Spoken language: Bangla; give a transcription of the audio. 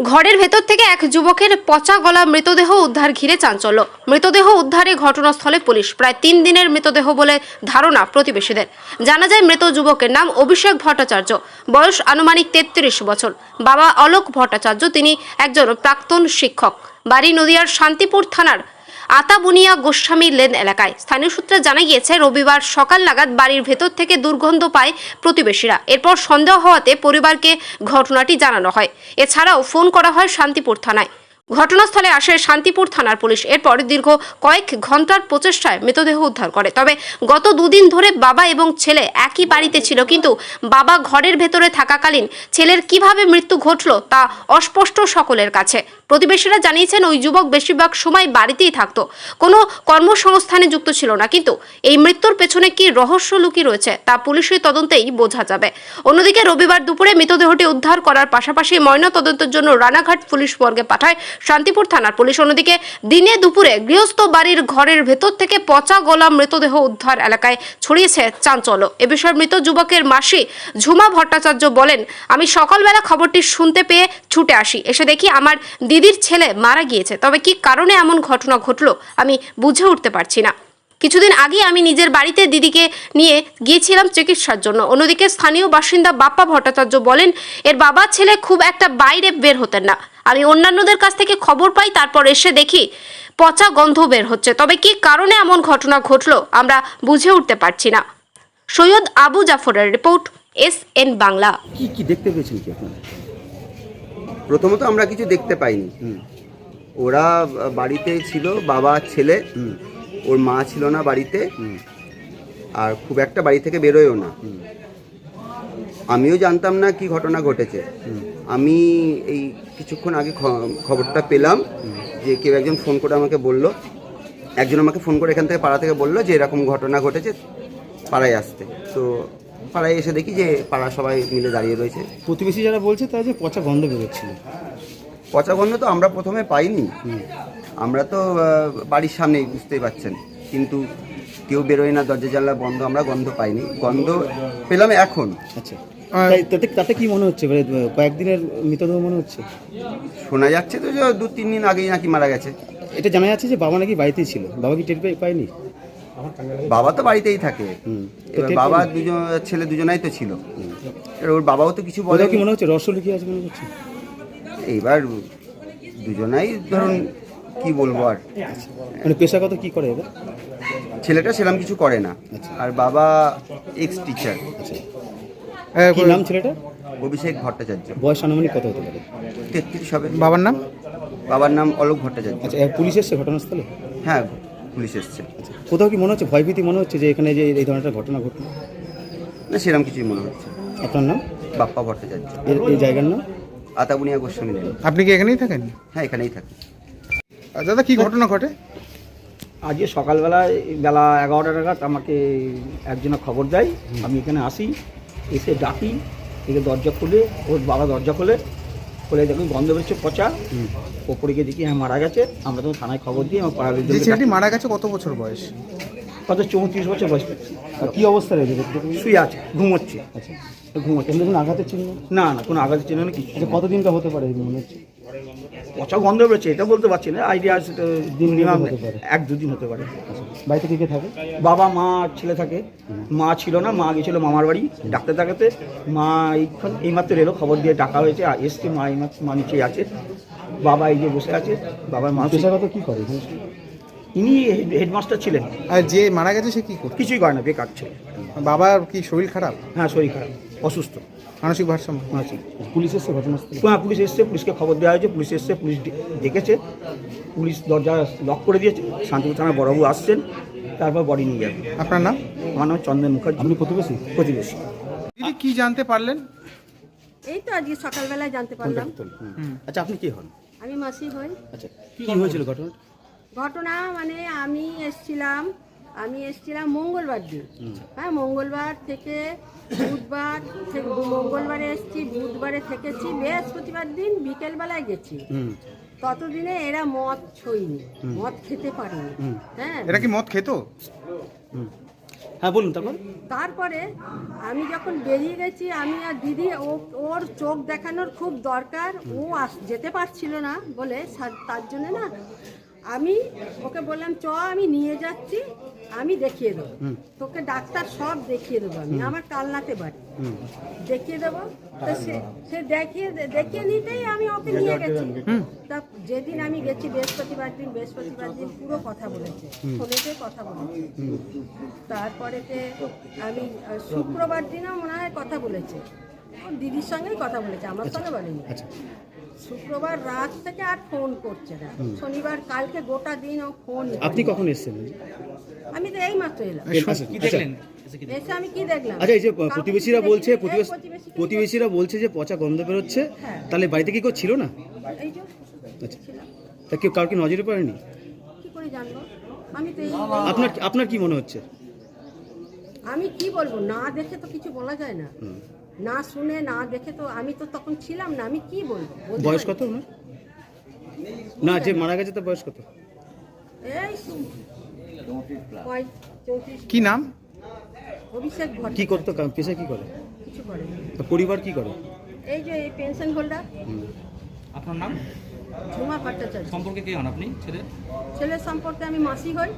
ঘরের ভেতর থেকে এক যুবকের পচা গলা মৃতদেহ উদ্ধার ঘিরে চাঞ্চল্য। মৃতদেহ উদ্ধারে ঘটনাস্থলে পুলিশ। প্রায় 3 দিনের মৃতদেহ বলে ধারণা প্রতিবেশীদের। জানা যায় মৃত যুবকের নাম অভিষেক ভট্টাচার্য, বয়স আনুমানিক 33 বছর। বাবা অলোক ভট্টাচার্য, তিনি একজন প্রাক্তন শিক্ষক। বাড়ি নদিয়ার শান্তিপুর থানার আতাবুনিয়া গোস্বামী লেন এলাকায়। স্থানীয় সূত্রে জানা গিয়েছে, রবিবার সকাল নাগাদ বাড়ির ভেতর থেকে দুর্গন্ধ পায় প্রতিবেশীরা। এরপর সন্দেহ হওয়াতে পরিবারকে ঘটনাটি জানানো হয়। এছাড়াও ফোন করা হয় শান্তিপুর থানায়। ঘটনাস্থলে আসে শান্তিপুর থানার পুলিশ। এরপর দীর্ঘ কয়েক ঘন্টার প্রচেষ্টায় মৃতদেহ উদ্ধার করে। তবে গত 2 দিন ধরে বাবা এবং ছেলে একই বাড়িতে ছিল, কিন্তু বাবা ঘরের ভেতরে থাকাকালীন ছেলের কিভাবে মৃত্যু ঘটল তা অস্পষ্ট সকলের কাছে। প্রতিবেশীরা জানিয়েছেন, ওই যুবক বেশিরভাগ সময় বাড়িতেই থাকতো, কোনো কর্মসংস্থানে যুক্ত ছিল না। কিন্তু এই মৃত্যুর পেছনে কি রহস্য লুকিয়ে রয়েছে তা পুলিশের তদন্তেই বোঝা যাবে। অন্যদিকে রবিবার দুপুরে মৃতদেহটি উদ্ধার করার পাশাপাশি ময়নাতদন্তের জন্য রানাঘাট পুলিশ মর্গে পাঠায় শান্তিপুর থানার পুলিশ। অন্যদিকে দিনে দুপুরে গৃহস্থ বাড়ির ঘরের ভেতর থেকে পচা গলা মৃতদেহ উদ্ধার এলাকায় ছড়িয়েছে চাঞ্চল্য। এ বিষয়ে মৃত যুবকের মাসি ঝুমা ভট্টাচার্য বলেন, আমি সকালবেলা খবরটি শুনতে পেয়ে ছুটে আসি। এসে দেখি আমার দিদির ছেলে মারা গিয়েছে। তবে কি কারণে এমন ঘটনা ঘটলো আমি বুঝে উঠতে পারছি না। কিছুদিন আগে আমি নিজের বাড়িতে দিদিকে নিয়ে গিয়েছিলাম চিকিৎসার জন্য। অন্যদিকে স্থানীয় বাসিন্দা বাপ্পা ভট্টাচার্য বলেন, এর বাবা ছেলে খুব একটা বাইরে বের হতেন না। আমি অন্যান্যদের কাছ থেকে খবর পাই, তারপর এসে দেখি পচা গন্ধ বের হচ্ছে। তবে কি কারণে এমন ঘটনা ঘটলো আমরা বুঝে উঠতে পারছি না। সৈয়দ আবু জাফরের রিপোর্ট, SN বাংলা। কি কি দেখতে পেয়েছেন কি আপনারা? প্রথমত আমরা কিছু দেখতে পাইনি। ওরা বাড়িতে ছিল, বাবা ছেলে। ওর মা ছিল না বাড়িতে, আর খুব একটা বাড়ি থেকে বেরোয়ও না। আমিও জানতাম না কি ঘটনা ঘটেছে। আমি এই কিছুক্ষণ আগে খবরটা পেলাম যে কেউ একজন ফোন করে আমাকে বলল, একজন আমাকে ফোন করে এখান থেকে পাড়া থেকে বললো যে এরকম ঘটনা ঘটেছে, পাড়ায় আসতে। তো পাড়ায় এসে দেখি যে পাড়া সবাই মিলে দাঁড়িয়ে রয়েছে। প্রতিবেশী যারা বলছে তারা যে পচা গন্ধ বেরোচ্ছিল। পচা গন্ধ তো আমরা প্রথমে পাইনি। আমরা তো বাড়ির সামনেই, বুঝতেই পারছেন, কিন্তু কেউ বেরোয় না, দরজা জানলা বন্ধ, আমরা গন্ধ পাইনি। গন্ধ পেলাম এখন। আচ্ছা, তাতে কি মনে হচ্ছে? কয়েকদিনের মৃতদেহ মনে হচ্ছে। শোনা যাচ্ছে তো যে 2-3 দিন আগেই নাকি মারা গেছে। এটা জানা যাচ্ছে যে বাবা নাকি বাড়িতেই ছিল। বাবা কি টের পায়নি? বাবা তো বাড়িতেই থাকে। এবার বাবা ছেলে দুজনাই তো ছিল। ওর বাবাও তো কিছু বলে। কি মনে হচ্ছে রহস্য লুকিয়ে আছে মনে হচ্ছে? এইবার দুজনাই ধরুন, কি বলবো আর। মানে পেশাগত কি করে এবার? ছেলেটা সেরকম কিছু করে না, আর বাবা এক্স টিচার। কি নাম ছেলেটা? অভিষেক ভট্টাচার্য। বয়স আনুমানিক কত হতে পারে? 33 হবে। বাবার নাম? বাবার নাম অলোক ভট্টাচার্য। আচ্ছা, পুলিশ এসছে ঘটনাস্থলে? হ্যাঁ, পুলিশ এসছে। আচ্ছা, কোথাও কি মনে হচ্ছে ভয়ভীতি মনে হচ্ছে যে এখানে যে এই ধরনের একটা ঘটনা ঘটলো? না, সেরকম কিছুই মনে হচ্ছে। আপনার নাম? বাপ্পা ভট্টাচার্য। এই জায়গার নাম? আতাবুনিয়া গোস্বামী লেন। আপনি কি এখানেই থাকেন? হ্যাঁ, এখানেই থাকি। দাদা, কি ঘটনা ঘটে? আজকে সকালবেলায় বেলা 11টা নাগাদ আমাকে একজনে খবর দেয়। আমি এখানে আসি, এসে ডাকি, এদিকে দরজা খুলে, ওর বাবা দরজা খোলে, দেখুন গন্ধ বেরোচ্ছে পচা। ওপরে গিয়ে দেখি হ্যাঁ মারা গেছে। আমরা তখন থানায় খবর দিই। আমার পাড়ার যে ছেলেটি মারা গেছে কত বছর বয়স? কত 34 বছর বয়স। কি অবস্থা রয়েছে? শুয়ে আছে, ঘুমোচ্ছে। আচ্ছা, ঘুমোচ্ছে। এমনি কোনো আঘাতের চিহ্ন? না না, কোনো আঘাতের চিহ্ন না, কিছু। আচ্ছা, কতদিনটা হতে পারে মনে হচ্ছে? পচা গন্ধ বেরোচ্ছে, এটা বলতে পারছি না। আইডিয়া আছে তো, মিনিমাম হতে পারে। 1-2 দিন হতে পারে। বাড়িতে কে কে থাকে? বাবা, মা, ছেলে থাকে। মা ছিল না, মা গেছিল মামার বাড়ি ডাক্তার দেখাতে। মা এইমাত্র এলো, খবর দিয়ে ডাকা হয়েছে, এসছে। মা এইমাত্র, মা নিচেই আছে। বাবা এই যে বসে আছে। বাবার মা পেশাগত কি করে? ইনি হেডমাস্টার ছিলেন। আর যে মারা গেছে সে কি করে? কিছুই করে না, বেকার ছেলে। বাবার কি শরীর খারাপ? হ্যাঁ, শরীর খারাপ, অসুস্থ, মানসিক ভারসাম্য? মানসিক। পুলিশ এসছে ঘটনাস্থলে? হ্যাঁ, পুলিশ এসছে, পুলিশকে খবর দেওয়া হয়েছে। পুলিশ এসছে, পুলিশ দেখেছে, পুলিশ দরজা লক করে দিয়েছে। শান্তিপুর থানার বড়বাবু আসছেন, তারপর বডি নিয়ে যাবে। আপনার নাম? আমার নাম চন্দন মুখার্জি। আপনি প্রতিবেশী? প্রতিবেশী। দিদি, কি জানতে পারলেন? এই তো আজকে সকালবেলায় জানতে পারলাম। আচ্ছা, আপনি কি হন? আমি মাসি হই। আচ্ছা, কি হয়েছিল ঘটনা? ঘটনা মানে আমি এসছিলাম মঙ্গলবার দিন। হ্যাঁ, মঙ্গলবার থেকে বুধবার থেকে, মঙ্গলবারে এসছি, বুধবারে থেকেছি, বৃহস্পতিবার দিন বিকেলবেলায় গেছি। ততদিনে এরা মদ ছোইনি, মদ খেতে পারেনি। হ্যাঁ, এরা কি মদ খেত? হ্যাঁ বলুন তারপর। তারপরে আমি যখন বেরিয়ে গেছি, আমি আর দিদি ওর চোখ দেখানোর খুব দরকার, ও যেতে পারছিল না বলে তার জন্য না আমি ওকে বললাম চ আমি নিয়ে যাচ্ছি, আমি দেখিয়ে দেবো তোকে, ডাক্তার সব দেখিয়ে দেবো, আমি আমার কালনাতে বাড়ি দেখিয়ে দেবো। তো সে দেখিয়ে নিতেই আমি ওকে নিয়ে গেছি। তা যেদিন আমি গেছি বৃহস্পতিবার দিন পুরো কথা বলেছে, ফোনেতে কথা বলেছে। তারপরেতে আমি শুক্রবার দিনও মনে হয় কথা বলেছে, ওর দিদির সঙ্গেই কথা বলেছে, আমার সঙ্গে বলেনি। আচ্ছা শুক্রবার রাত থেকে আর ফোন করছে না, শনিবার কালকে গোটা দিন ও ফোন। আপনি কখন এসেছেন? আমি তো এই মাত্র এলাম। আচ্ছা, আচ্ছা। এসে আমি কি দেখলাম? আচ্ছা এই যে কাউকে প্রতিবেশীরা দেখি- বলছে এই প্রতিবেশীকে প্রতিবেশীরা বলছে যে পচা গন্ধ বেরোচ্ছে, হ্যাঁ। তাহলে বাড়িতে কি কেউ ছিল না? এই যে আচ্ছা ছিলাম। তা কেউ কাউকে নজরে পড়েনি? কি করে জানবো? আমি তো আপনার কি মনে হচ্ছে? আমি কি বলবো, না দেখে তো কিছু বলা যায় না, না শুনে না দেখে তো আমি তো তখন ছিলাম না, আমি কি বলবো? বলতে বয়স পারি? কত ওনার? না যে মারা গেছে তার বয়স কত? এই 34। কি নাম? অভিষেক কি ভট্টাচার্য। করতো পেশা কি করে? কিছু করে না। তা পরিবার কি করে? এই যে এই পেনশন হোল্ডার আপনার নাম, ঝুমা ভট্টাচার্য। সম্পর্কে কে হন আপনি ছেলে? ছেলের সম্পর্কে আমি মাসি হই।